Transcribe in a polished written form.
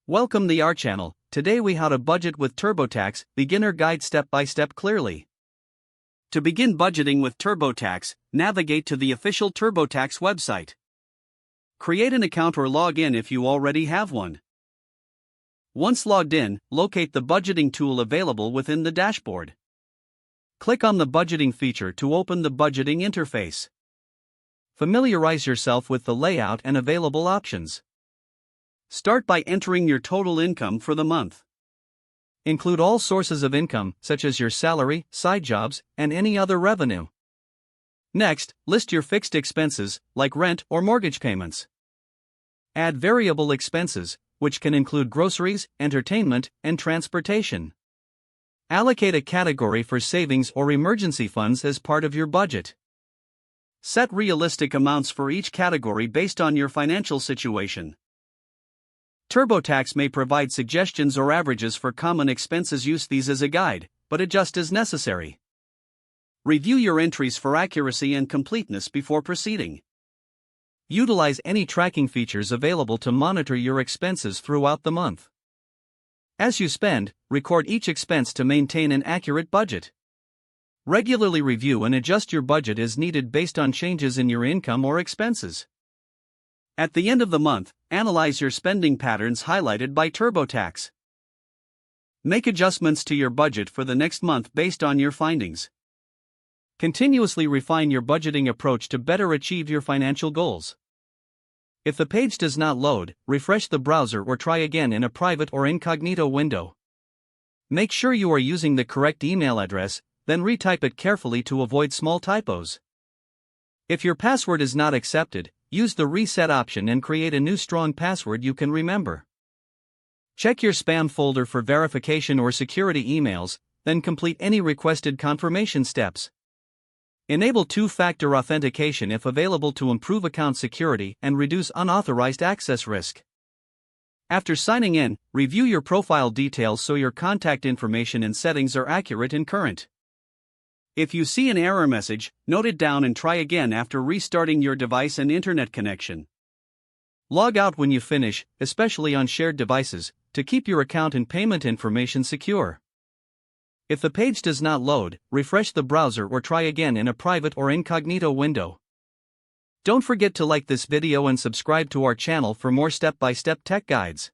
Welcome to our channel. Today we how to budget with TurboTax, beginner guide step by step clearly. To begin budgeting with TurboTax, navigate to the official TurboTax website. Create an account or log in if you already have one. Once logged in, locate the budgeting tool available within the dashboard. Click on the budgeting feature to open the budgeting interface. Familiarize yourself with the layout and available options. Start by entering your total income for the month. Include all sources of income, such as your salary, side jobs, and any other revenue. Next, list your fixed expenses, like rent or mortgage payments. Add variable expenses, which can include groceries, entertainment, and transportation. Allocate a category for savings or emergency funds as part of your budget. Set realistic amounts for each category based on your financial situation. TurboTax may provide suggestions or averages for common expenses. Use these as a guide, but adjust as necessary. Review your entries for accuracy and completeness before proceeding. Utilize any tracking features available to monitor your expenses throughout the month. As you spend, record each expense to maintain an accurate budget. Regularly review and adjust your budget as needed based on changes in your income or expenses. At the end of the month, analyze your spending patterns highlighted by TurboTax. Make adjustments to your budget for the next month based on your findings. Continuously refine your budgeting approach to better achieve your financial goals. If the page does not load, refresh the browser or try again in a private or incognito window. Make sure you are using the correct email address, then retype it carefully to avoid small typos. If your password is not accepted, use the reset option and create a new strong password you can remember. Check your spam folder for verification or security emails, then complete any requested confirmation steps. Enable two-factor authentication if available to improve account security and reduce unauthorized access risk. After signing in, review your profile details so your contact information and settings are accurate and current. If you see an error message, note it down and try again after restarting your device and internet connection. Log out when you finish, especially on shared devices, to keep your account and payment information secure. If the page does not load, refresh the browser or try again in a private or incognito window. Don't forget to like this video and subscribe to our channel for more step-by-step tech guides.